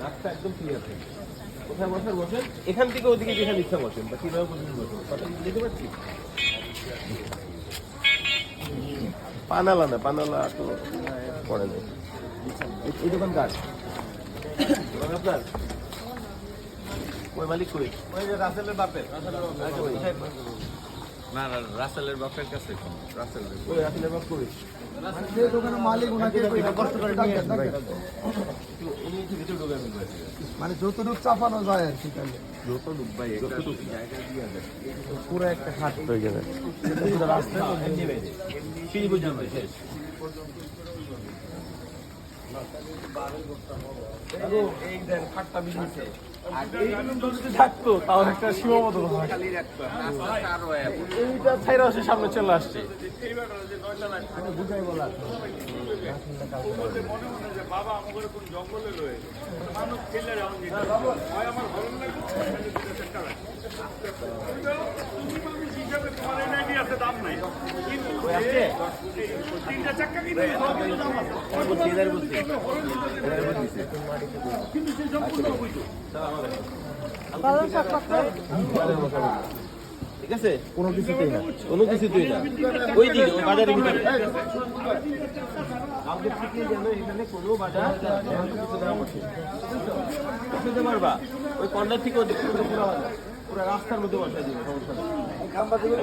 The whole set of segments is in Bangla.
রাস্তা একদম ক্লিয়ার থাকে। কোথায় বসার বসেন, এখান থেকে ওদিকে যেখানে ইচ্ছা বসেন, বা কিভাবে বসেন বসেন, কথা যেতে পারছি। পানালা না, পানালা তো পড়ে নেই। এই দোকান কার? আপনার ওই মালিক কই? ওই যে রাসেলের বাপের। না না, রাসেলের বাপের কাছে রাসেলের ওই রাসেলের বাপ কই? যে দোকানের মালিক ওনাকে কষ্ট করে নিয়ে আসেন ভাই। উনি একটু ভিতরে ঢোকে এখন। মানে যতটুকু চাপানো যায় আর কি তাহলে। যতটুক ভাই, যতটুক জায়গা দিয়ে দেয় পুরো একটা খাট হয়ে যাবে। রাস্তা সিঁড়ি পর্যন্ত শেষ। এই দেন খাটটা বিজনেসে থাকতো, তাও একটা সীমাবদ্ধ এইটা ছাইরা আসে সামনে চলে আসছে। বুঝাই বলা বাবা আমাদের কোন জঙ্গলে লয়ে মানুষ খেলে রাউন্ড দিতে হয় আমার ভালো লাগে তুমি মানুষ হিসাবে তোমার এনআইডি আছে দাম নাই কিন্তু তিনটা চাক্কা কিনে দাম আছে কিন্তু সে সম্পূর্ণ অবৈধ। ঠিক আছে, কোনো কিছুতেই না, কোনো কিছুতেই না। ওই দিন ওই বাজারের ভিতরে আমাদের থেকে যেন এখানে কোনো বাজার বুঝতে পারবা, ওই কর্নার থেকে ওদিক পুরো পুরো রাস্তার মধ্যে বসা দিবে, সমস্যা নেই। এই খাম্বার থেকে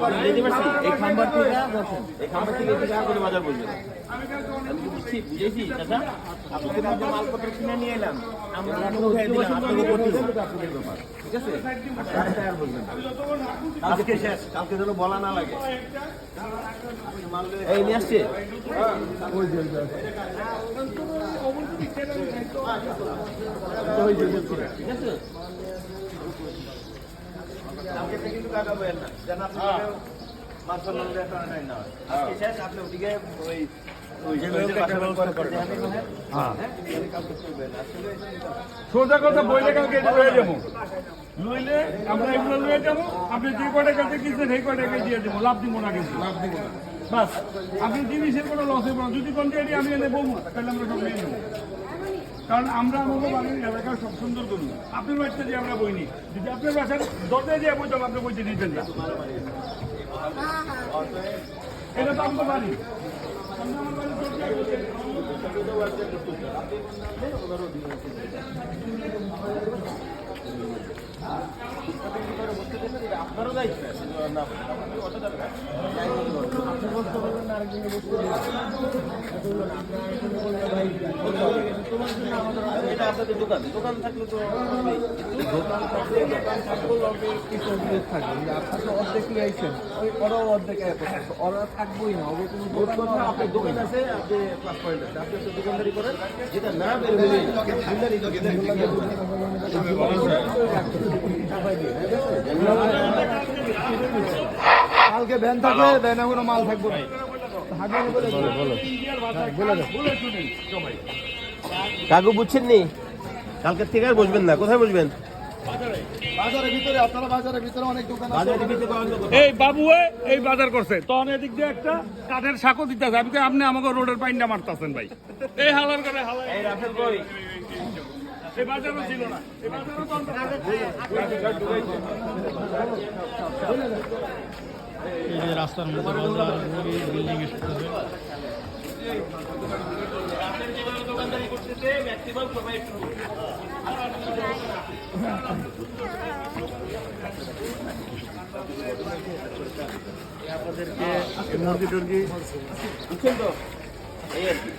বসেন, এই খাম্বার থেকে এদিকে আর কোনো বাজার বলবে না। আমি কি বুঝছি, বুঝেছি চাচা? আপনাদের মধ্যে মালপত্র কিনে নিয়ে এলাম, আমরা উঠাই দিলাম, আপনাকে করতে হবে আপনাদের ব্যাপার, ঠিক আছে? রাস্তায় আর বলবেন না। আজকে শেষ, কালকে যেন বলা না লাগে। এই নিয়ে আসছে ঠিক আছে। কালকে থেকে কিন্তু কাটা বলেন না, যেন আপনার মাছ নাই না হয়। আজকে শেষ, আপনি ওদিকে ওই সোজা কথা বইলে কালকে এটা লয়ে যাবো, লইলে আমরা এগুলো লয়ে যাবো। আপনি যে কটা কাছে কিনছেন সেই কটাকে দিয়ে দেবো, লাভ দিব না কিন্তু লাভ দিব না। বাস আপনি জিনিসের কোনো লস হইব না। যদি কোনটি আমি এনে বলবো তাহলে আমরা সব নিয়ে নেবো, কারণ আমরা আমাদের বাড়ির এলাকা সব সুন্দর করবো। আপনার বাড়িতে যে আমরা বইনি, যদি আপনার বাসার দরজায় যে বইতাম আপনি বইতে দিতেন না, এটা তো আমাদের বাড়ি। আপনারও দায়িত্ব আছে, না এটা আপনাদের দোকান, দোকান থাকলে তো দোকান থাকলে থাকবে আপনার অর্ধেক আইছেন ওই ওরাও অর্ধেক ওরা থাকবোই না, ওদের কোনো আপনার দোকান আছে, আপনি প্লাস পয়েন্ট আছে, আপনি একটা দোকানদারি করেন, যেটা না বের হলে কালকে ভ্যান থাকলে ভ্যানে কোনো মাল থাকবো না। কাকু বুঝছেন নি, কালকের থেকে আর বসবেন না। কোথায় বসবেন? বাজারের ভিতরে, আপনারা বাজারের ভিতরে অনেক দোকান আছে। বাজারের ভিতরে পাওয়া যাবে। এই বাবু এই বাজার করছে, তখন এদিক দিয়ে একটা কাঠের সাঁকো দিতেছে। আমি আপনি আমাকে রোডের পাইনটা মারতেছেন ভাই, এই হালার করে হালার। এই রাফেল কই? এই বাজারও ছিল না, এই বাজারও তো রাস্তার মধ্যে বাজার বিল্ডিং দোকানদারি করতেছে ম্যাক্সিমাম সময় একটু আপনাদেরকে মুরগি টুরগি বুঝছেন তো, এই আর কি।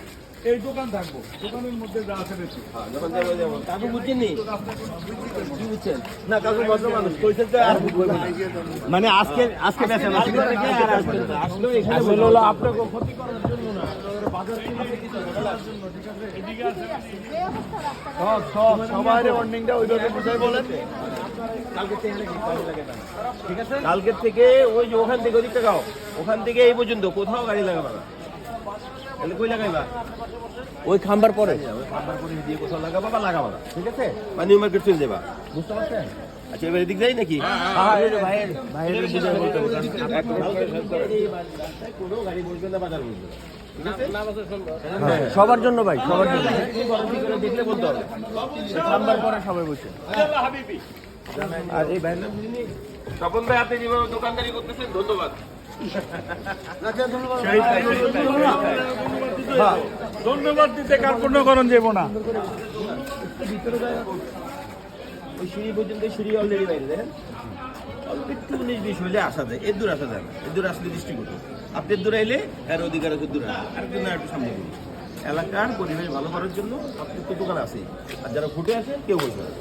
এই দোকান থাকবো, দোকানের মধ্যে যা আছে বেশি। যখন যাবো যাবো। কাকু বুঝছেন নি? কি বুঝছেন? না কাকু ভদ্র মানুষ, কইছেন তো আর বুঝবো না। মানে আজকে বেচা না, আজকে থেকে আর আসবে না। আসলে এখানে বললো আপনাকে ক্ষতি করার জন্য না, বাজার থেকে কিছু ঘটার জন্য, ঠিক আছে? এদিকে আছে সবাই ওয়ার্নিংটা ওইভাবে বুঝাই বলেন। কালকে থেকে নাকি কাজে লাগে না, ঠিক আছে? কালকের থেকে ওই যে ওখান থেকে ওদিকটা গাও, ওখান থেকে এই পর্যন্ত কোথাও গাড়ি লাগাবা না। তাহলে কই লাগাইবা? ওই খাম্বার পরে, ওই খাম্বার পরে দিয়ে কোথাও লাগাবা বা লাগাবা না, ঠিক আছে? বা নিউ মার্কেট চলে যাবা, বুঝতে পারছেন? আচ্ছা এবার এদিক যাই নাকি? ভাইয়ের বুঝে বলতে হবে, কোনো গাড়ি বসবে না, বাজার বসবে না। ঠিক আছে? সবার জন্য ভাই, সবার জন্য। পরবর্তী করে দেখলে বলতে হবে নাম্বার পরে সবাই বসে। আর এই ভাই স্বপন ভাই আপনি যেভাবে দোকানদারি করতেছেন ধন্যবাদ। ধন্যবাদ দিতে কার্পণ্যকরণ যাব না। ওই সিঁড়ি পর্যন্ত সিঁড়ি অলরেডি বাইরে দেখেন অল্প একটু 19-20 হলে আসা যায়, এর দূর আসা যায় না, এর দূর আসলে দৃষ্টিকটু। আপনি দূর আইলে এর অধিকার আছে দূর আরেকজন একটু সামনে করুন। এলাকার পরিবেশ ভালো করার জন্য আপনি তো দোকান আছেই, আর যারা ফুটে আসেন কেউ বসবে না।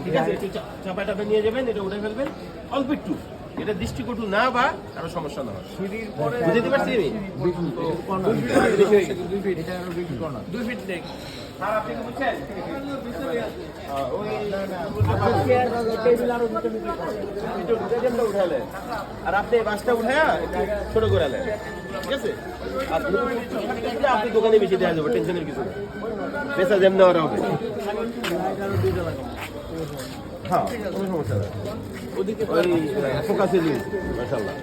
ঠিক আছে, একটু চাপা টাপা নিয়ে যাবেন, এটা উঠে ফেলবেন অল্প একটু, এটা দৃষ্টিকটু না বা কারো সমস্যা না হয়। বুঝতে পারছি আমি 2 ফিট নেই। আর আপনি কি বুঝছেন? উঠালেন আর আপনি বাসটা উঠায়া ছোট করে আলেন, ঠিক আছে? আর আপনি দোকানে বেশি দেওয়া যাবে, টেনশনের কিছু না, পেশা যেমন দেওয়ার হবে। হ্যাঁ, কোনো সমস্যা নেই। ওদিকে ওই ফোকাসে নিয়ে মাশাআল্লাহ।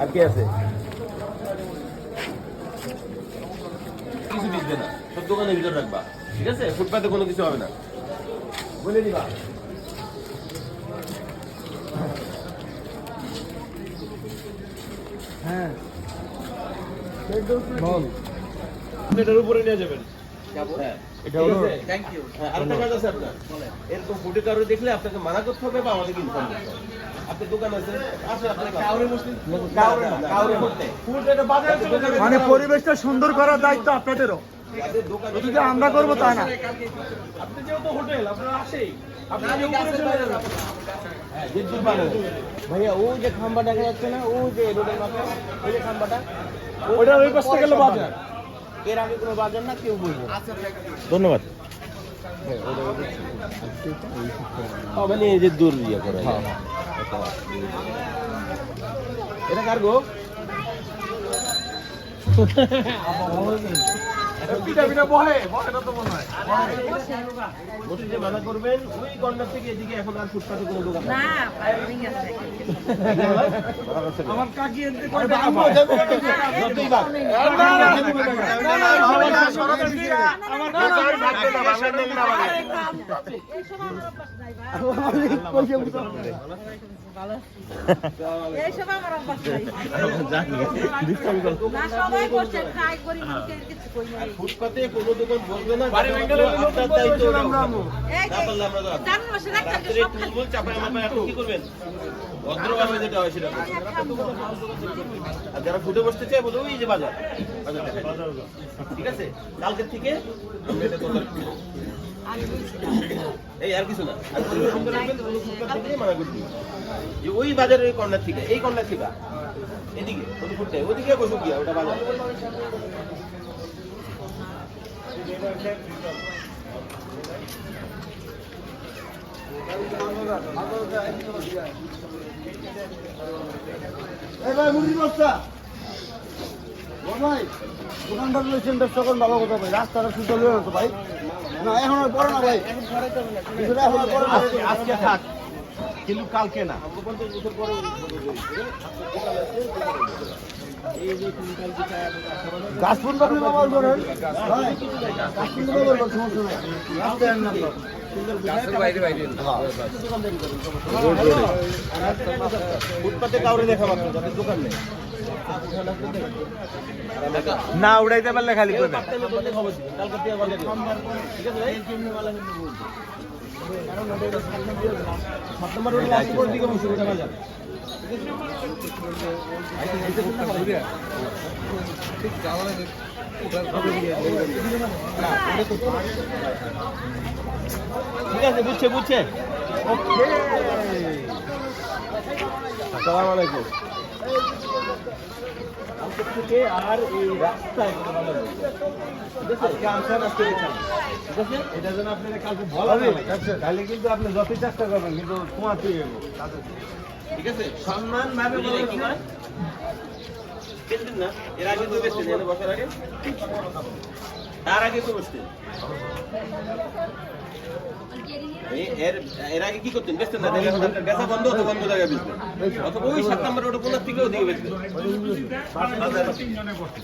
আর কি আছে? কিছু দিবে না, সব দোকানের ভিতর রাখবা, ঠিক আছে? ফুটপাতে কোনো কিছু হবে না, বলে দিবা। হ্যাঁ, এটার উপরে নিয়ে যাবেন। হ্যাঁ, এটা হলো থ্যাংক ইউ। আরেকটা কাজ আছে আপনার, এরকম ফুটে কারো দেখলে আপনাকে মানা করতে হবে বা আমাদেরকে ইনফর্ম করতে হবে। আপনি দোকান আছে, আসলে আপনি কাউরে মুসলিম কাউরে করতে ফুট এটা বাজারে চলে যাবে। মানে পরিবেশটা সুন্দর করার দায়িত্ব আপনাদেরও, যদি আমরা করবো তা না। আপনি যেহেতু হোটেল আপনারা আসেই আপনি যে উপরে চলে যাবেন। হ্যাঁ, জিদ্দুর বানানো ভাইয়া, ওই যে খাম্বা দেখা যাচ্ছে না, ওই যে রোডের মাথায় ওই যে খাম্বাটা, ওটা ওই পাশে গেল বাজার। এর আগে কোনো বাজার না, কেউ বলবো। ধন্যবাদ। মানে এই যে দূর ইয়ে করে এটা কার গো? বসে মানা করবেন ওই কর্নার থেকে এদিকে, এখন আর ফুটপাতে কোনো দোকান না, পার্কিং আছে। আমার কাকি এনতে এইসব আমার অভ্যাস নাই। না, সবাই বসে খাই করি, মুখে কিছু কই নাই। ফুটপাতে কোনো দোকান বসবে না, আপনার দায়িত্ব এই না যে পারলে আমরা যাবো। জান মাসে রাখতে রাত্রে সব খালি তুলবো, চাপায় মাপায় আপনি কি করবেন? ভদ্রভাবে যেটা হয় সেটা করবেন। আর যারা ফুটে বসতে চায় বলে ওই যে বাজার দেখায়। ঠিক আছে, কালকের থেকে আমরা এটা দরকার করি। এই আর কিছু না, আর পরিবেশ সুন্দর রাখবেন, ফুটপাত থেকে মানা করবি যে ওই বাজারের ওই কর্নার থেকে, এই কর্নার থেকে এদিকে ওই ফুটে ওদিকে বসুক গিয়া, ওটা বাজার। দোকানদার লইছেন, ব্যবসা করেন, ভালো কথা ভাই। রাস্তাটা সুন্দর হয়ে গেছে ভাই। না, এখন আর পড়ে না ভাই, কিছুটা এখন আর পড়ে না। আজকে থাক, কিন্তু কালকে না। গাছ ফুল আপনি ব্যবহার করেন, গাছ ফুল ব্যবহার করেন, সমস্যা নাই। রাস্তায় আনেন না তো। ফুটপাতে কাউরে দেখা মাত্র, যাদের দোকান নেই না উড়াইতে পারলে খালি করবে। ঠিক আছে, বুঝছে বুঝছে। আসসালামু আলাইকুম। কালকে থেকে আর এই রাস্তায় কোনো বাধা নেই। ঠিক আছে, ঠিক আছে, এটা যেন আপনারা কালকে বলা হবে, তাহলে কিন্তু আপনি যতই চেষ্টা করবেন কিন্তু তোমার পেয়ে যাবো। ঠিক আছে, সম্মান ভাবে বলছি না, না এর আগে তো বেশি বসার আগে তার আগে তো বসতেন। এর আগে কি করতেন? বেচতেন না, তাহলে এখন আপনার বেচা বন্ধ হতো, বন্ধ জায়গায় বেচতেন। অথবা ওই 7 নম্বরে ওটা 15 থেকে ওদিকে বেচতেন। তিনজনে করতে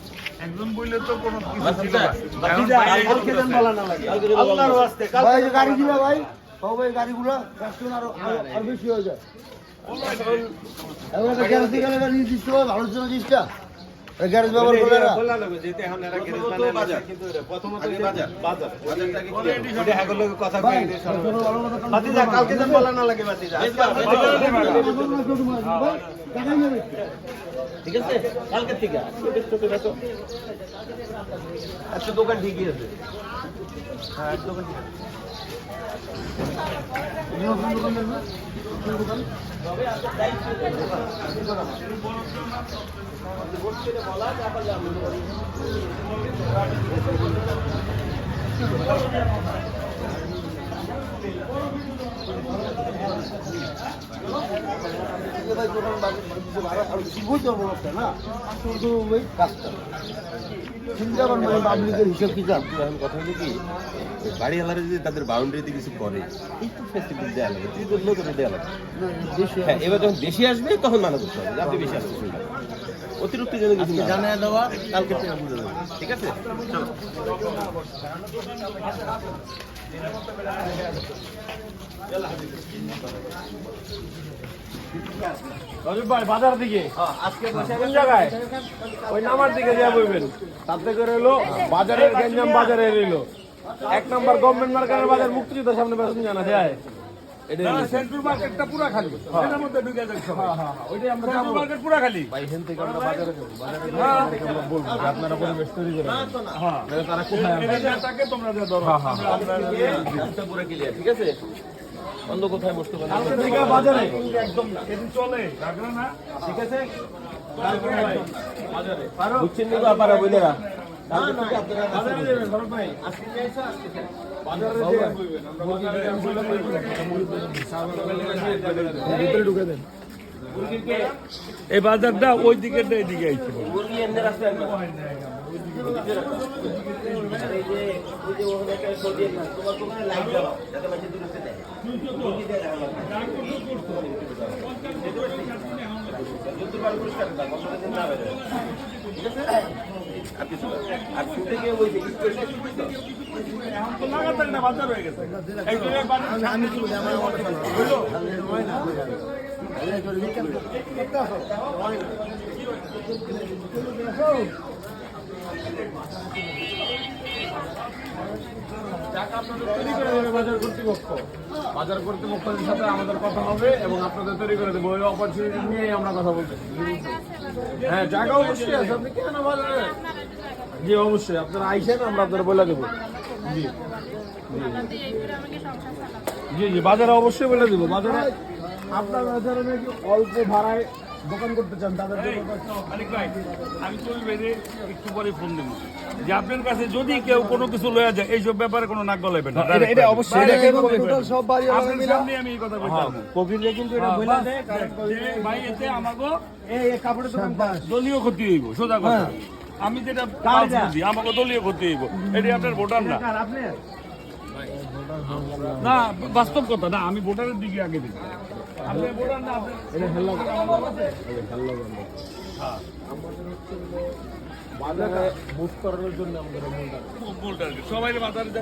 একজন বইলে তো কোনো কিছু ছিল বাচ্চা, না। বাচ্চা, কালকে দেন বলা না লাগে। আল্লাহর ওয়াস্তে, ভাই এই যে গাড়ি দিলে ভাই সবাই গাড়িগুলো কাস্টমার আরো বেশি হয়ে যায়। এখন একটা গ্যারেজ থেকে গেলে নির্দিষ্ট ভাবে ভালো জন্য জিনিসটা গ্যারেজ ব্যবহার করলে না প্রথমত আগে বাজার, বাজারটাকে কালকে দেন বলা না লাগে ঠিক আছে, কালকের থেকে একটা দোকান ঠিকই আছে। হ্যাঁ, একটা দোকান ঠিক আছে। হিসাব কিতাব কথা হলো কি, বাড়িওয়ালারা যদি তাদের বাউন্ডারিতে কিছু করে একটু ফেসিলিটি দেওয়া লাগে, তুই বদলেও করে দেওয়া লাগে। হ্যাঁ, এবার যখন বেশি আসবে তখন মানা করতে হবে, আপনি বেশি আসতে শুনবেন। অতিরিক্ত যেন কিছু জানায় দেওয়া কালকে থেকে বুঝে দেবে, ঠিক আছে? চলো। রজব ভাই বাজার দিকে কোন জায়গায়? ওই নামার দিকে যা বইবেন, তাতে করে এলো বাজারের গেঞ্জাম বাজারে এলো 1 নম্বর গভর্নমেন্ট মার্কেটের বাজার মুক্তিযুদ্ধের সামনে বেতন জানা যায়। সেন্ট্রাল মার্কেটটা পুরা খালি, এটার মধ্যে ঢুকে যাচ্ছে। ওইটাই আমরা সেন্ট্রাল মার্কেট পুরা খালি। ভাই হেন থেকে আমরা বাজারে যাব, বাজারে গিয়ে আমরা বলবো যে আপনারা পরিবেশ তৈরি করেন। হ্যাঁ, তারা কোথায় এটাকে তোমরা যে ধরো রাস্তা পুরো ক্লিয়ার, ঠিক আছে? অন্য কোথায় বসতে পারেন? কালকে থেকে বাজারে একদম এদিন চলে রাখরা না, ঠিক আছে? কালকে বাজারে বুঝছেন নি বাপারা বইলেরা? বাজারে যাবেন ধরো ভাই, আজকে যাইছো আজকে বাজারে যে বইবেন, আমরা ভিতরে ঢুকে দেন। এই বাজারটা ওই দিকে এদিকে আইছে। মুরগি এমনি রাস্তায় না। এই যে ওই যে ওখানে একটা সরিয়ে না, তোমার দোকানে লাইট দাও যাতে মানুষ দূরে থেকে দেখে। মুরগি দিয়ে দেখা লাগবে। যতবার পরিষ্কার দাও, কখনো না বেরোয়। ঠিক আছে? আর কিছু না। আর শুতে গিয়ে ওই যে স্পেশাল কিছু এখন তো লাগাতার না বাজার হয়ে গেছে। এই যে বাজার আমি চলে যাই, আমার অর্ডার হলো বাজার কর্তৃপক্ষের সাথে আমাদের কথা হবে এবং আপনাদের তৈরি করে দেবো। ওই অপরচুনিটি নিয়ে আমরা কথা বলতে। হ্যাঁ, জায়গা অবশ্যই আছে, আপনি কেন বাজারে? জি অবশ্যই, আপনারা আইসেন, আমরা আপনারা বলে দেবো। জি জি জি, বাজারে অবশ্যই বলে দেবো। বাজারে আপনার বাজারে নাকি অল্প ভাড়ায় দোকান করতে চান, তাদের জন্য আমি চলবে যে একটু পরে ফোন দেবো যে আপনার কাছে যদি কেউ কোনো কিছু লয়ে যায় এইসব ব্যাপারে কোনো নাক গলাইবেন না। এটা অবশ্যই সব বাড়ি আপনার সামনে আমি এই কথা বললাম। কবিরে কিন্তু এটা বলে দেয় ভাই এতে আমাকে এই কাপড়ের দোকান দলীয় ক্ষতি হইব, সোজা কথা। আমি যেটা বুঝি আমাকে দলীয় ক্ষতি হইব, এটি আপনার ভোটার না। না, বাস্তব কথা না, আমি ভোটারের দিকে আগে দিই। আপনি ভোটার না, আপনি বাজারে বুট করানোর জন্য সবাই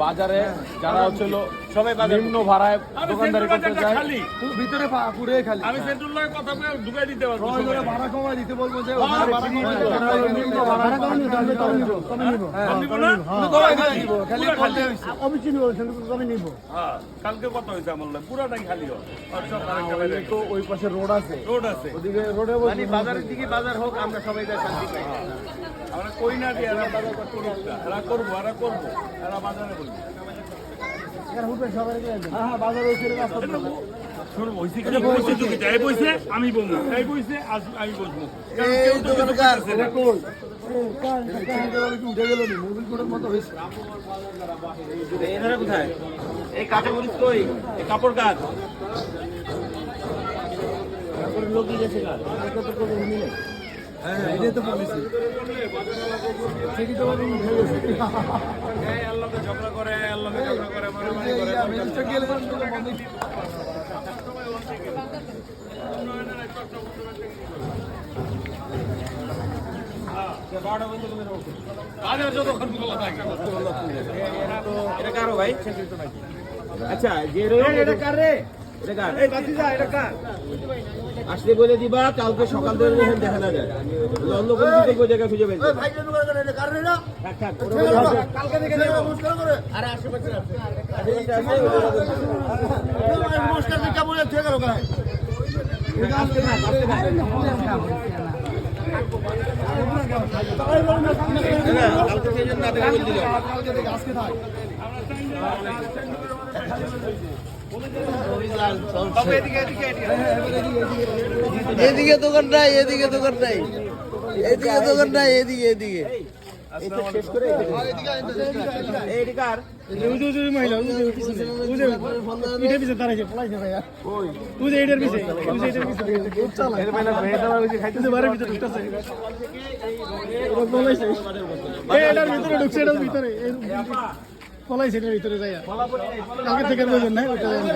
বাজারে যারা হচ্ছিল সবাই নিম্ন ভাড়ায় দোকানদারি করতে যায়, ভিতরে পুরে খালি। আমি সেন্ট্রাল লয় কথা বলে ঢুকাই দিতে পারবো, ভাড়া কমাই দিতে বলবো যে কালকে কথা হয়েছে আমার পুরাটাই খালি হয়। তো ওই পাশে রোড আছে, ওদিকে রোডে বাজারের দিকে বাজার হোক, আমরা সবাই শান্তি পাই। আমরা কই না দিয়ে এরা বাজার করতে এরা করবো, এরা করবো, এরা বাজারে বলবো। আমি বলবো, এই বইছে আমি বলবো। উঠে গেল মোবিল কোটের মতো হয়েছে। এখানে কোথায়? এই কাঠে মরিচ কই? এই কাপড় কাজ লোকই গেছে কাজ। এটা কারো ভাই? আচ্ছা যে রয়েছে এটা কার রে? এটা কার? আসলে বলে দিবা কালকে সকাল থেকে এখানে দেখা না যায় অন্য কোনো বিকল্প জায়গা খুঁজে পেয়েছে ভাই কেন করে এটা কার রে না কালকে দেখে নেব নমস্কার করে আরে আশেপাশে আছে নমস্কার দিকে বলে ঠিক গেল গায় কালকে সেই জন্য না দেখা বলে দিল এদিকে দোকান নাই এদিকে দোকান নাই এদিকে দোকান নাই এদিকে এদিকে শেষ করে এই কার পলাইছে এটার ভিতরে যাইয়া কালকে থেকে বলবেন না ওটা যায় না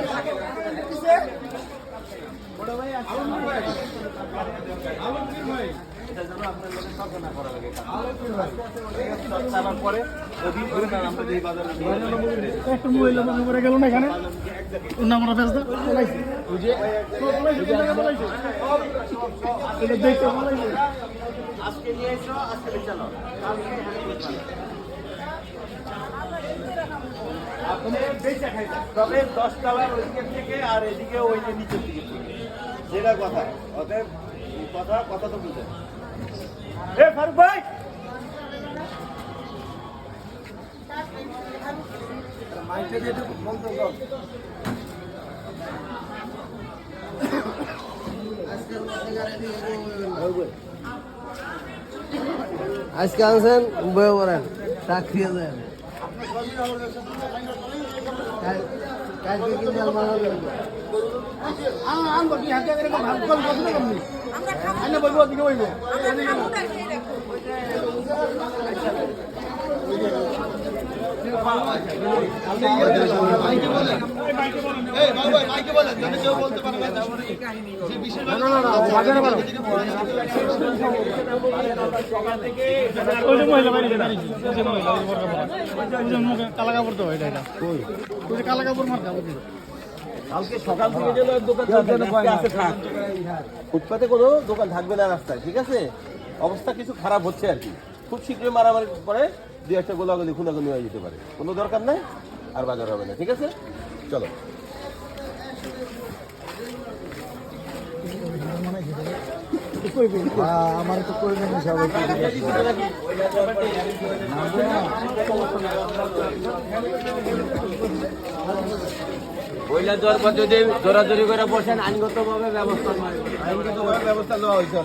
একটা মহিলা বসে পড়ে গেল না এখানে অন্য আমরা ফেসদা পলাইছে এটা দেখতে পলাইছে আজকে নিয়ে এসো আজকে বেচালো আপনি বেচা খাইবেন তবে 10 তলার ওইদিকে থেকে আর এদিকে ওই যে নিচের দিকে যেটা কথা ওদের কথা তো বুঝেন এ ফারুক ভাই মাইকে দিয়ে একটু বলতে দাও আজকে আনছেন বয়ে বলেন সাক্ষী দেন কালকে কি জাল মারালো আনবো কি হাতে করে ভাগ করে কত না কমনি আমরা খাবো আইনা বলবো ওদিকে বলবো আমরা খাবো না সেই দেখো কালা কাপড় তো এটা কালা কাপড় মার কাপড় কালকে সকাল থেকে যেন দোকান আছে থাক ফুটপাতে কোনো দোকান থাকবে না রাস্তায় ঠিক আছে অবস্থা কিছু খারাপ হচ্ছে আর কি খুব শীঘ্রই মারামারি করে দুই একটা গোলাগুলি খুনাগুনি হয়ে যেতে পারে কোনো দরকার নাই আর বাজার হবে না ঠিক আছে চলো আমার তো করবেন ওইলা দরবার যদি জোরাজোরি করে বসেন আইনগতভাবে ব্যবস্থা আইনগতভাবে ব্যবস্থা নেওয়া হয়েছে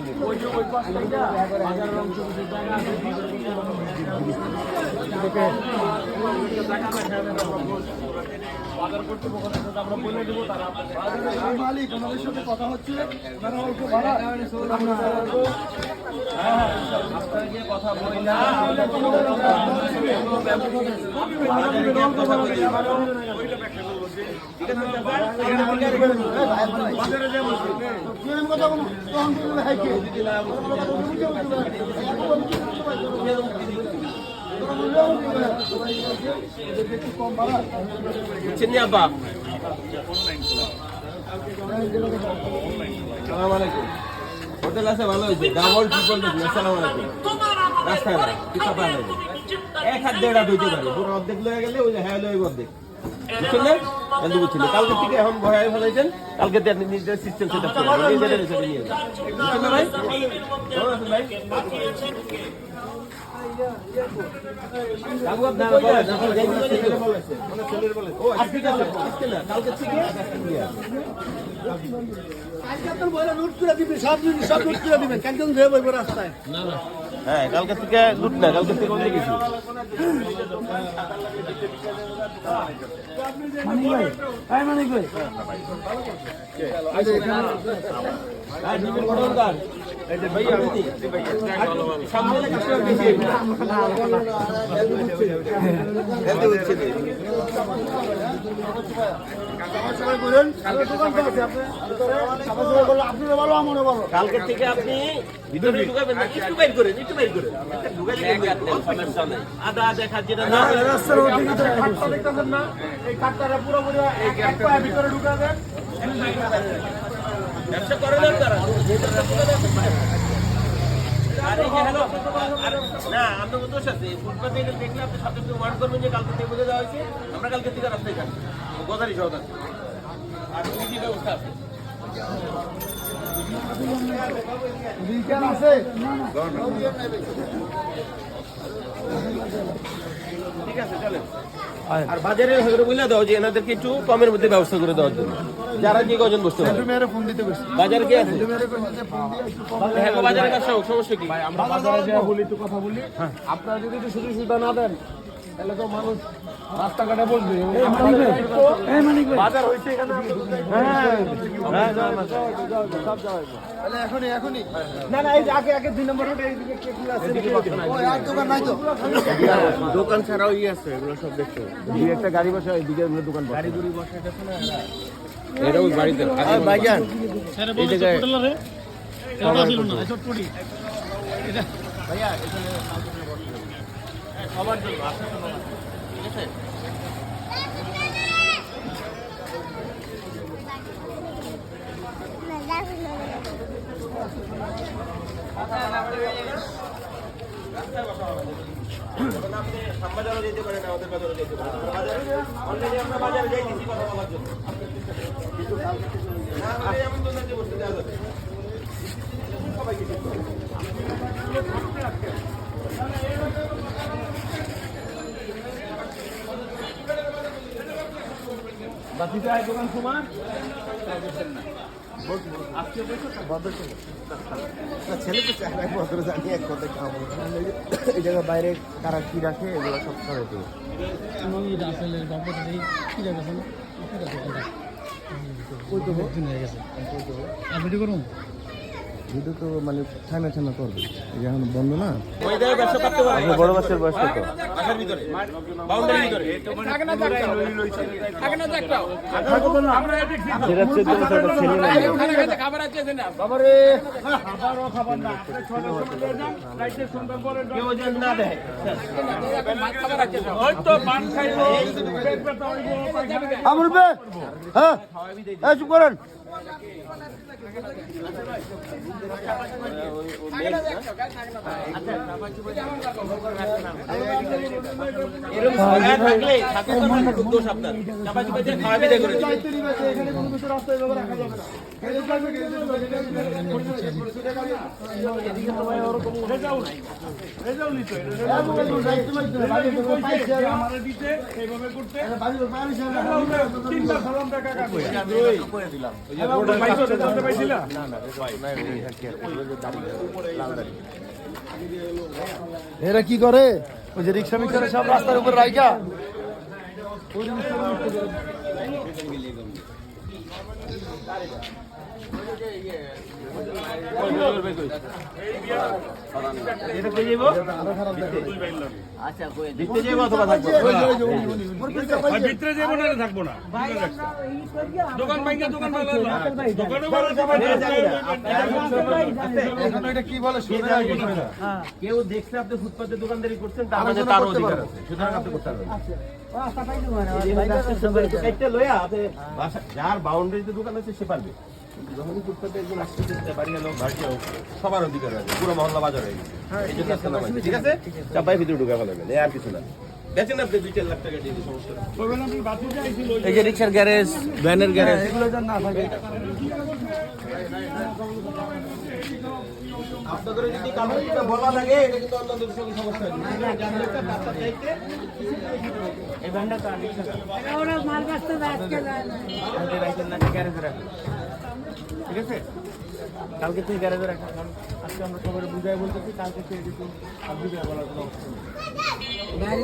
মালিক ওনাদের সাথে কথা হচ্ছে কথা বলি না চিনি আব্বা হোটেল আছে ভালো হয়েছে ডাবল ট্রিপল দেখুন আসসালামু আলাইকুম রাস্তায় না কিছু পাওয়া যাবে এক হাত দেড় হাত হইতে পারে পুরো অর্ধেক লয়ে গেলে ওই যে হ্যাঁ লয়ে অর্ধেক বুঝছেন না বন্ধু বুঝছেন কালকে থেকে এখন ভয় ফেলাইছেন কালকে আপনি নিজের সিস্টেম সেট আপ করবেন নিজেদের হিসেবে নিয়ে যাবেন বুঝছেন না ভাই কেমন আছেন ভাই হ্যাঁ কালকে থেকে লুট না কালকে থেকে অনেক কিছু মানিক ভাই, এই মানিক ভাই। আর জীবন কটকদার এই যে ভাই আমি সামনে লাগে সব বেশি এত হচ্ছে কালকে থেকে আপনি ভিতরে ঢুকাবেন না, একটু বাইর করেন একটু বাইর করেন সমস্যা নেই আদা দেখা যেটা না রাস্তার ওদিকে তো কাটটা দেখতেছেন না, এই কাটটারে পুরোপুরি এক পায়ে ভিতরে ঢুকা দেন। ব্যবসা করে দরকার আর এই যে হ্যালো না আপনার দোষ আছে ফুটপাতে এটা দেখলে আপনি সাথে সাথে ওয়ার্ন করবেন যে কালকে থেকে বোঝা দেওয়া হয়েছে আমরা কালকে থেকে রাস্তায় থাকবো গদারি সহ থাকবো আর কি ব্যবস্থা আছে ঠিক আছে চলেন আর বাজারে বলে দাও যে এনাদেরকে একটু কমের মধ্যে ব্যবস্থা করে দেওয়ার জন্য যারা যে কজন বসতে পারে বাজারে কে আছে হ্যাঁ বাজারে কাজ সমস্যা কি আমরা বাজারে যা বলি তো কথা বলি, আপনারা যদি একটু সুযোগ সুবিধা না দেন তাহলে তো মানুষ রাস্তাঘাটে বসবে। এই মানিক ভাই। বাজার হয়েছে এখানে দোকান ছাড়াও আছে এগুলো সব দেখতে দুই একটা গাড়ি বসে এদিকে দোকান গাড়ি গুড়ি বসে এটাও বাড়িতে ভাইজান আরে বলো ছোটলা রে। এটা ছিল না, ছোটপটি। এটা ভাইয়া এখানে সবার জন্য আপনার জন্য না। ঠিক আছে আপনি শ্যামবাজারও যেতে পারেন আমাদের বাজারও যেতে পারেন অলরেডি আমরা বাজারে যাইতেছি কথা বলার জন্য না হলে এমন তো না যে বসতে দেওয়া যাবে সবাইকে ঠিক করে বাকিটা এক দোকান তোমার ছেলে তো চাকরি পত্র জানি এক কথা খাবো এই জায়গায় বাইরে কারা কি রাখে এগুলো সব সবাই দেবে ওই রাসেলের বাপটা এই কি জায়গা আছে না? এটা দোকানটা। কই তো দিন হয়ে গেছে। আর ভিডিও করুন। ভিডিও তো মানে থামে থামে করবে এই যে এখন বন্ধ না ওই জায়গায় ব্যবসা করতে পারে বড় বাচ্চার বয়স কত বাসার ভিতরে বাউন্ডারির ভিতরে আমরা এদিক থেকে যেটা 14 বছরের ছেলে না বাবারে খাবার না 6টার সময় দিয়ে যান, রাইতের সন্ধ্যা পরে কেউ যেন না দেয় ওই তো পান খাইবো পেট ব্যথা হইবো পায়খানা আমর বে হ্যাঁ এই চুপ করেন এরকম জায়গা থাকলে সাথে তো না দোষ আপনার চাপাচুপা দিয়ে খাওয়া বিদায় করে দিবেন এখানে কোনো কিছু রাস্তায় ব্যবহার রাখা যাবে না রেজাউল নিতো আমারে দিতে এইভাবে করতে তিনটা সালাম টাকা কাটবে পাইছো রেজাউলটা পাইছিলা এরা কি করে ওই যে রিক্সা মিক্সারে সব রাস্তার উপর রাইখা এটা কই যাবো আচ্ছা কই দেখতে যাবো অথবা থাকবো ভিতরে যাবো না থাকবো না দোকান ভাইঙ্গা দোকান দোকানে এটা কি বলে কেউ দেখছে আপনি ফুটপাতে দোকানদারি করছেন তার মানে তার অধিকার আছে সুতরাং আপনি করতে পারবেন একটা লয়া আপনি যার বাউন্ডারিতে দোকান আছে সে পারবে যখনই ফুটপাতে একজন আসছে বাড়ি গেল বাড়ি যাও সবার অধিকার আছে পুরো মহল্লা বাজার হয়ে গেছে এই জন্য আজকে নামাই ঠিক আছে চাপাই ভিতরে ঢুকে ফেলবেন আর কিছু না দেখেন আপনি 2-4 লাখ টাকা দিয়ে সমস্যা এই যে রিক্সার গ্যারেজ ভ্যানের গ্যারেজ এগুলো যেন না থাকে আপনাদের যদি কারো এটা বলা লাগে এটা কিন্তু অন্যদের সঙ্গে সমস্যা হয় এই ভ্যানটা তো আগে ওরা মাল কাটতে আজকে যায় না গ্যারেজে রাখুন ঠিক আছে কালকে তুই গ্যারেজে রাখা আজকে আমরা সবাই বুঝাই বলতেছি কালকে তুই কিছু আপনি বলার কোনো অবস্থা নেই গাড়ি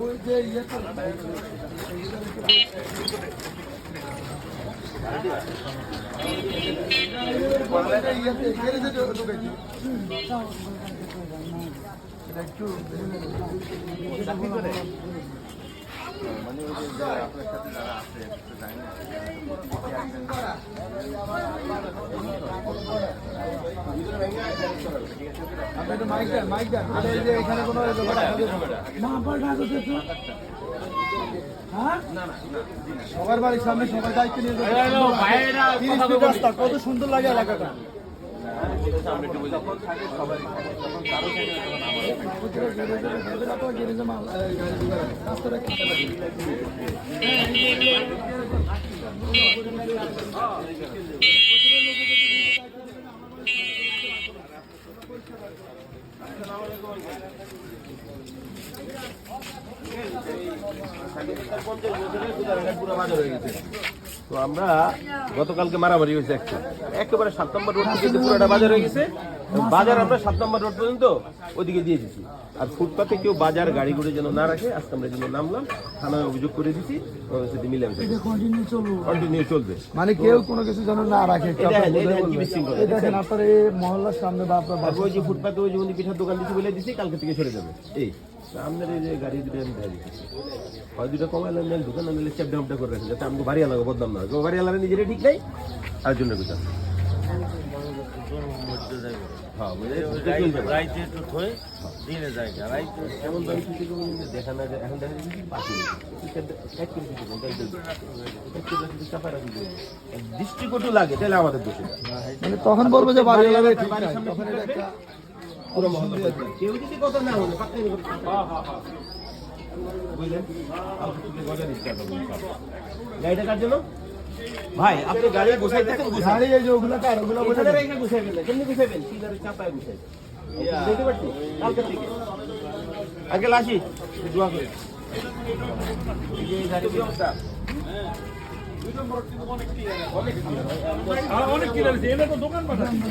ওই যে ইয়েটা মানে ওই যে আপনার সাথে যারা আছে জানি সবার বাড়ির সামনে সবাই দায়িত্ব নিয়ে রাস্তা কত সুন্দর লাগে এলাকাটা তো আমরা গতকালকে মারামারি হয়েছে একেবারে 7 নম্বর রোড থেকে পুরোটা বাজার হয়ে গেছে। বাজার আমরা 7 নম্বর রোড পর্যন্ত ওদিকে দিয়ে দিচ্ছি। আর ফুটপাতে কেউ বাজার গাড়িগুলো যেন না রাখে, আজকে আমরা যেন নামলাম, থানায় অভিযোগ করে দিচ্ছি, ওদের সাথে মিলে কন্টিনিউ চলবে। মানে কেউ কোনো কিছু যেন না রাখে। দেখেন দেখেন আপনার এই মহল্লার সামনে বা আপনার ওই যে ফুটপাতে ওই যে উনি পিঠার দোকান দিচ্ছি বলে দিচ্ছি, কালকে থেকে সরে যাবে। এই আপনার এই যে গাড়ি দুটো আমি দেখা দিচ্ছি, হয় দুটো কমাইলেন নেন, দোকান আনলে চেপ ডাউনটা করে রাখেন, যাতে আমাকে বাড়ি আলাদা বদনাম না হয়। বাড়ি আলাদা নিজেরা ঠিক নাই, আর জন্য বুঝলাম দৃষ্টিকটু লাগে, তাহলে আমাদের দোষে মানে তখন বলবো যে বাড়ি এলাকায় ঠিক নাই, তখন এটা একটা কেউ যদি কথা না হলো বুঝলেন, গাড়িটা কার জন্য ভাই? আপনি গাড়ি গুছাই থাকেন, গাড়ি এই যে ওগুলো কার ওগুলো বলে দেন। গুছাইবেন না, কেমনি গুছাইবেন? সিনারে চাপায় গুছাইবেন, দেখতে পাচ্ছি কালকে থেকে। আঙ্কেল আসি, দোয়া করি। অনেক কিনে দিচ্ছে, এটা তো দোকান পাঠাচ্ছে।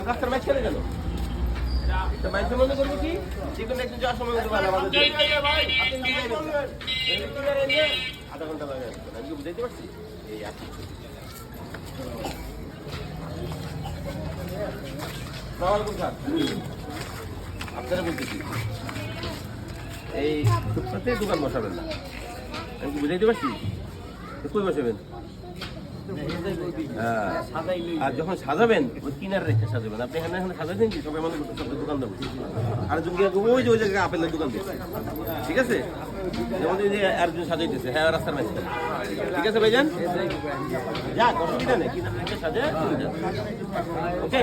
রাস্তার মাঝ খেলে গেল মাইন্ড মনে করবো কি, যে কোনো একদিন যাওয়ার সময় হতে পারে আমাদের আধা ঘন্টা লাগে, আমি বুঝাইতে পারছি। এই আপনারা বলতেছি এই ফুটপাতে দোকান বসাবেন না, আমি কি বুঝাইতে পারছি? কই বসাবেন? আর যখন সাজাবেন ওই কিনারে রেখে সাজাবেন। আপনি এখানে এখানে সাজাবেন কি সবাই আমাদের দোকান দেবো, আর যদি ওই যে ওই জায়গায় আপেলের দোকান দিচ্ছে, ঠিক আছে? যেমন যে আরেকজন সাজাইতেছে, হ্যাঁ রাস্তার মাঝখানে, ঠিক আছে ভাইজান? যাক, অসুবিধা নেই, কিনারে রেখে সাজায় ওকে।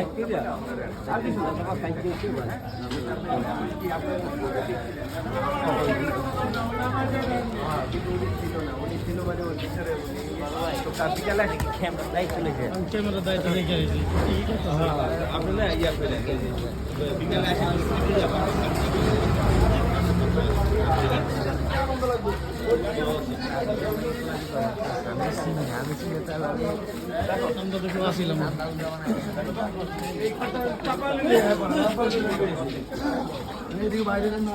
ক্যামেরা দায়িত্ব রেখে দিয়েছি। আপনারা ইয়া করে বিকালে আসেন। আমরা তো আসছিলাম না। এদিকে বাইরে না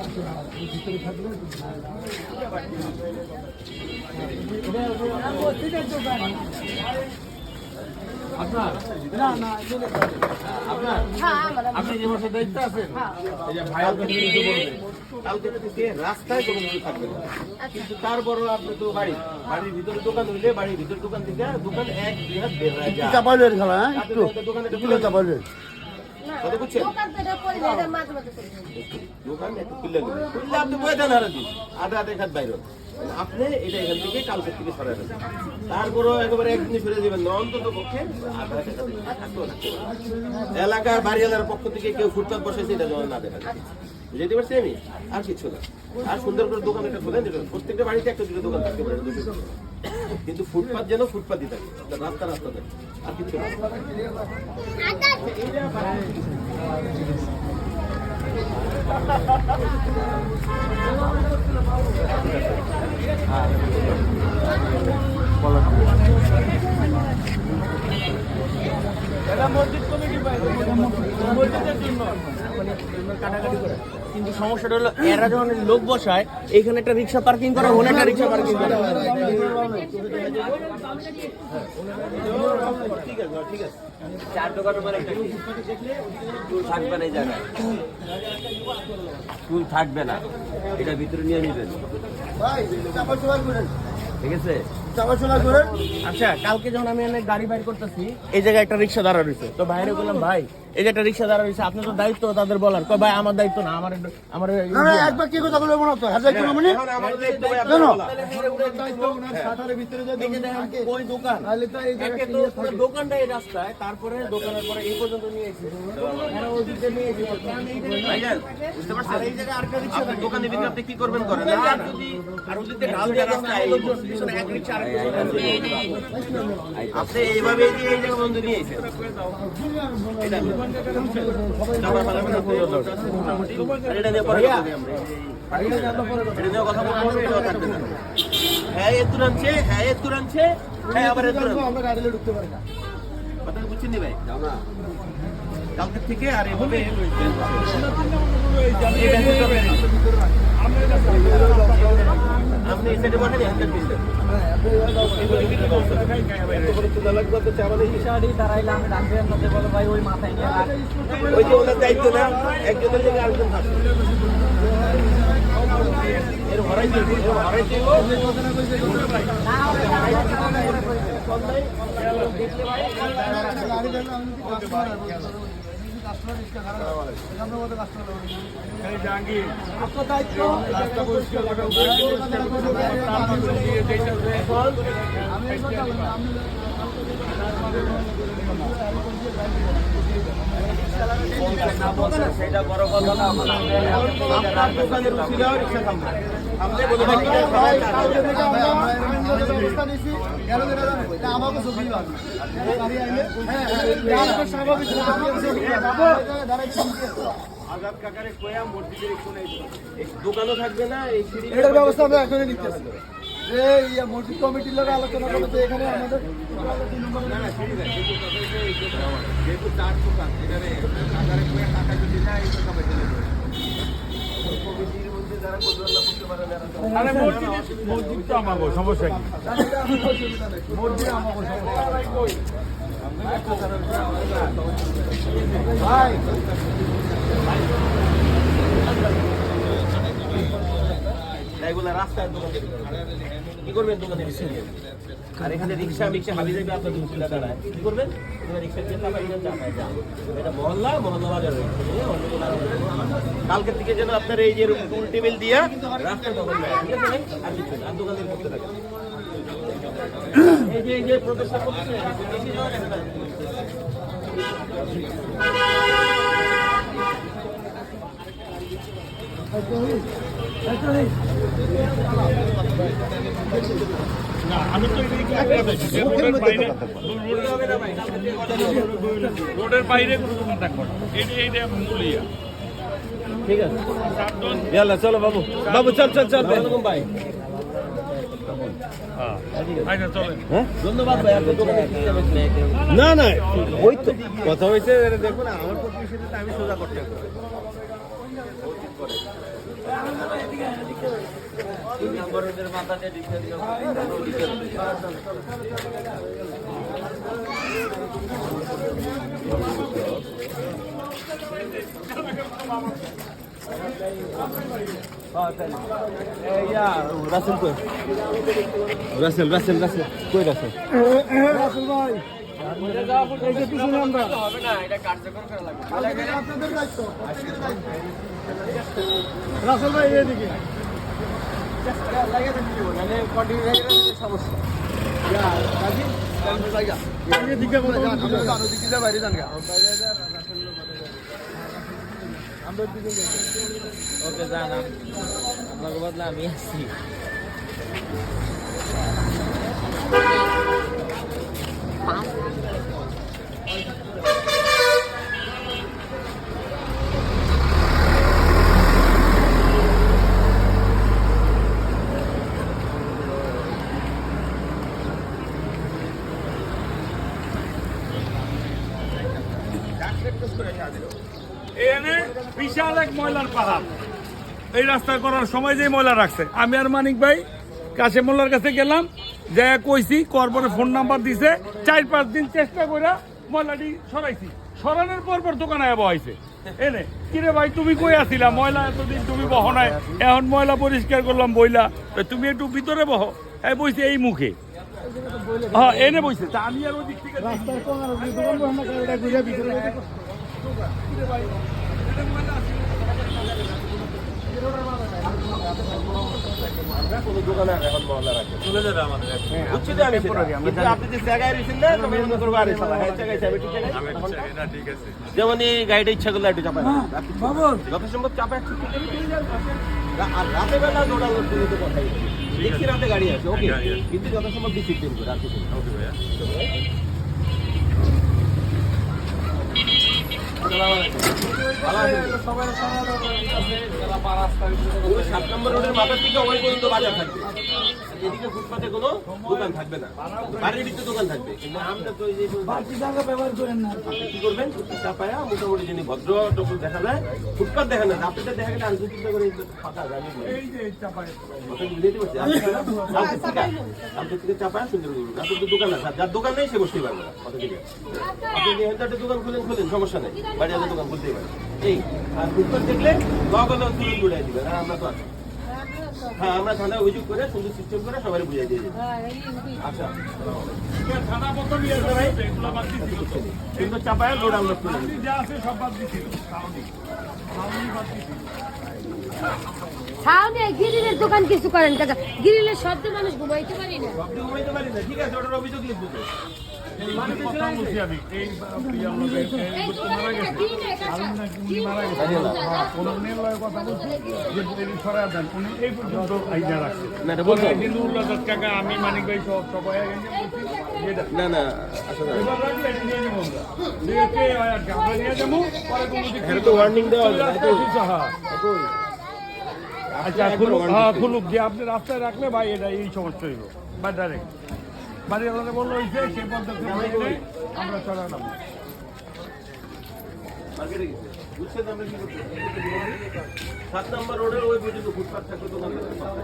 ভিতরে থাকলে আপনি যে বছর দায়িত্ব আছেন, এই যে ভাইয়ার কাছে কিছু বলবেন, কালকে থেকে রাস্তায় কোনো কিছু থাকবে না। কিন্তু তারপরও আপনি তো বাড়ির ভিতরে দোকান হইলে বাড়ির ভিতরে দোকান থেকে দোকান 1-2 হাত বের হয়ে যায়। চাপাইলের খেলা, হ্যাঁ একটু দোকানে চাপাইলের কথা বুঝছেন? দোকান একটু খুললে গেলে আপনি বয়ে দেন হারা দিন, আধা খাত বাইরে আপনি এটা এখান থেকে কালকে থেকে সরাই দেবেন। তারপরও একেবারে একদিন ফিরে দেবেন না, অন্তত পক্ষে এলাকার বাড়িওয়ালার পক্ষ থেকে কেউ ফুটপাত বসেছে এটা যেন না দেখা যায়। বুঝতে পারছি আমি? আর কিছু না। আর সুন্দর করে দোকান একটা খোলেন, প্রত্যেকটা বাড়িতে একটা দুটো দোকান থাকতে পারে, কিন্তু ফুটপাত যেন ফুটপাতই থাকে, রাস্তা থাকে, আর কিছু না। সমস্যাটা হলো এরা যখন লোক বসায় এখানে একটা রিক্সা পার্কিং করে ওখানে একটা রিক্সা পার্কিং করে ঠিক আছে 4 দোকানের মানে একটা টুল থাকবে না এই জায়গায় টুল থাকবে না এটা ভিতরে নিয়ে নেবেন ভাই চাপা চোরা করেন ঠিক আছে চাপা চোরা করেন আচ্ছা কালকে যখন আমি এনে গাড়ি বাইর করতেছি এই জায়গায় একটা রিক্সা দাঁড়া রয়েছে তো বাইরে বললাম ভাই এই যে একটা রিক্সা দাঁড়া রয়েছে আপনার তো দায়িত্ব তাদের বলার কয় ভাই আমার দায়িত্ব না আমার আমার না না একবার কি কথা বলবো না তো হাজার কিলো মানে এখন আমাদের দায়িত্ব ভাই কেন ওই দোকান একে তো পুরো দোকানটা এই রাস্তায় তারপরে দোকানের পরে এই পর্যন্ত নিয়ে এসেছি ওই দিকে নিয়ে এসেছি ভাইজান বুঝতে পারছেন আর এই জায়গায় আরেকটা রিক্সা আপনার দোকানের ভিতরে আপনি কি করবেন করেন আর যদি আর ওদিকে ঢাল দিয়ে রাস্তায় পিছনে এক রিক্সা আরেক আপনি এইভাবে দিয়ে এই জায়গা বন্ধ নিয়ে এসেছেন এটা দিয়ে পরে কথা বলি আমরা এটা দিয়ে কথা বলবো এটা থাকবে না হ্যাঁ এত রানছে হ্যাঁ আবার এত আমরা গাড়িতে ঢুকতে পারি না কথা বুঝছেন নি ভাই যাও না কালকে থেকে আর এভাবে আপনি এই সাইডে বসেন হ্যান্ডেল পিছন ওই যে ওনার দায়িত্ব না একজনের জায়গায় আরেকজন থাকবে এর হরাই দেবো আপনার দায়িত্ব রাস্তা পরিষ্কার রাখা সেটা বড় কথা না আপনার দোকানের উচিত রিক্সা থামবে আপনি বলে আমাকে ছবি আজাদ কাকারে কয়া মসজিদের কোণে দোকানও থাকবে না এই সিঁড়ি এটার ব্যবস্থা আমরা এখনই নিতেছি যে মসজিদ কমিটির লোক আলোচনা করতে এখানে আমাদের না না সিঁড়ি দেয় যেহেতু চার দোকান এখানে আজারে কয়া টাকা যদি না এই টাকা বেঁচে নেবে কমিটির মধ্যে যারা কোদরলা করতে পারে আরে মসজিদ তো আমাগো সমস্যা কি মসজিদ আমাকে ভাই এগুলা রাস্তায় দোকান কি করবেন দোকানে আর এখানে রিক্সা হাবি যাবে আপনার দুশো দাঁড়ায় কি করবেন এখানে রিক্সা দিয়ে টাকা নিয়ে যান এটা মহল্লা বাজার রয়েছে কালকের থেকে যেন আপনার এই যে টুল টেবিল দিয়া রাস্তায় দোকান নেয় ঠিক আছে ভাই? আর কিছু না, আর দোকানের করতে থাকে এই যে প্রচেষ্টা করছে আমি তো রোডের বাইরে কোনো দোকান থাকবো না এইটা মূলিয়া ঠিক আছে চলো বাবু চল ভাই আচ্ছা চলেন ধন্যবাদ ভাই আপনি দোকানে না না ওই তো কথা হয়েছে দেখুন আমার প্রতিবেশীতে আমি সোজা করতে রাসেল কই রাসেল কই রাসেল রাসেল ভাই এই যে পিছনে আমরা আপনাদের দায়িত্ব রাসেল ভাই এদিকে ওকে জান আপনাকে বদলে আমি আসছি এনে বিশাল এক ময়লার পাহাড় এই রাস্তা করার সময় যে ময়লা রাখছে, আমি আর মানিক ভাই কাছে মোল্লার কাছে গেলাম, যা কইছি করপরে ফোন নাম্বার দিছে, 4-5 দিন চেষ্টা করে ময়লাটি সরাইছি, সরানোর পর দোকানে বহাইছে এনে, কিরে ভাই তুমি কই আসিলা, ময়লা এতদিন তুমি বহনায়, এখন ময়লা পরিষ্কার করলাম বইলা, তো তুমি একটু ভিতরে বহ, এই বইছে এই মুখে, হ্যাঁ এনে বইছে, তা আমি আর ওই দিক থেকে কোনো দোকানে এখন মহল্লা রাখে চলে যাবে আমাদের বুঝছি তো আমি সেটা। কিন্তু আপনি যে জায়গায় রয়েছেন না তবে মনে করবো আরে শালা হ্যাঁ জায়গায় যাবে ঠিক আছে যেমন এই গাড়িটা ইচ্ছা করলে একটু চাপায় যত সম্ভব চাপায় ঠিক করে চলে যান। আর রাতে বেলা দৌড়াল তো কথাই দেখছি রাতে গাড়ি আছে ওকে, কিন্তু যত সম্ভব ডিসিপ্লিন করে আর কিছু না। ওকে ভাইয়া ভালো আছেন? 7 নম্বর রোডের মাথার দিকে ওই পর্যন্ত বাজার থাকবে, এদিকে ফুটপাতে কোনো দোকান থাকবে না, বাড়ির ভিতরে দোকান থাকবে। কিন্তু আমরা তো এই যে ব্যবহার করেন না। আপনি কি করবেন চাপায়া মোটামুটি যিনি ভদ্র টকুল দেখা যায়, ফুটপাত দেখা না, রাস্তাটা দেখা গেলে আনতে চিন্তা করে ফাঁকা জানি এই যে চাপায় চাপায়া সুন্দর করুন। আপনার তো দোকান আছে, যার দোকান নেই সে বসতেই পারবে না কথা ঠিক আছে। আপনি যে হেলথ দোকান খুলেন সমস্যা নেই, বাড়িতে দোকান খুলতেই পারেন। এই আর ফুটপাত দেখলে লগল তুলে ঘুরাই দিবেন। আর আমরা তো আছি, হ্যাঁ আমরা থানায় অভিযোগ করে সুন্দর সিস্টেম করে সবাই বুঝাই দিয়ে দিই। আচ্ছা থানা মতো নিয়ে যাবে, এগুলো বাদ দিছিল তো। সুন্দর চাপায়া লোড আনলোড করে আপনি যা আছে সব বাদ দিছিল, তাহলে বাদ দিছিল। সামনে গিরিলের দোকান কিছু করেন কাকা, গিরিলের শব্দে মানুষ ঘুমাইতে পারি না। আপনি ঘুমাইতে পারি না, ঠিক আছে ওটার অভিযোগ লিখবো তো। কথা বলছি আমি, এই প্রিয়ার লোকের এই মারা গেছে, মারা গেছে, কোনো মেয়ের লগে কথা বলছি যে তিনি সরাই দেন, উনি এই পর্যন্ত আইনা রাখছে। না এটা বলবো কিন্তু উল্লাদাস কাকা, আমি মানিক ভাই সবাই যেটা না না আসলে এবার রাখলে এটা নিয়ে নেবো আমরা, দেখে আমরা নিয়ে যাবো, পরে কোনো দিক এটা তো ওয়ার্নিং দেওয়া হবে না, তো আচ্ছা খুলুক, হ্যাঁ খুলুক, যে আপনি রাস্তায় রাখলে ভাই এটা এই সমস্যা হইব বা ডাইরেক্ট বাড়ির আলাদা বললো হয়েছে সেই পদ্ধতি আমরা চড়ালাম। মার্কেটে গেছে বুঝছেন আমরা কি করতে 7 নম্বর রোডের ওই পর্যন্ত ফুটপাত থাকবে, দোকান থাকবে,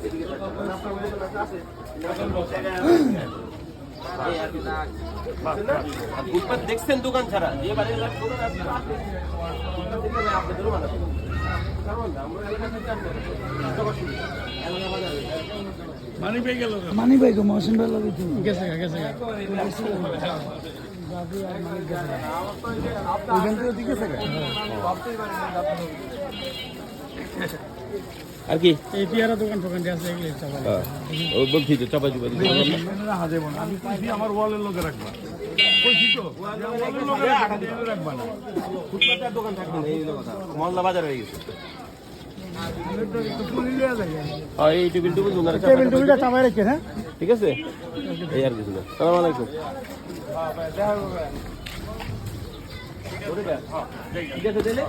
এদিকে থাকবে না। আপনার মতো না আছে ফুটপাত দেখছেন দোকান ছাড়া যে বাড়ির দোকান আছে আপনাদেরও মানা করবেন। কারণ আমরা এলাকা থেকে মানি পেয়ে গেল, মানি ভাই গো মহসিন ভাই লাগে তো গেছে গেছে ওইখান থেকে ঠিক আছে। আর কি এই পিয়ারা দোকান আছে এগুলো চাপা ও বলছি তো চাপা চুপা রাখা দেবো না, আমি কইছি আমার ওয়ালের লোকে রাখবা, কইছি তো ওয়ালের লোকে রাখবা না, ফুটপাতের দোকান থাকবে না, এই হলো কথা। মহল্লা বাজার হয়ে গেছে। এই টেবিল টেবিল চাপাই রেখে হ্যাঁ ঠিক আছে, এই আর কিছু না। সালাম আলাইকুম। ঠিক আছে দিলে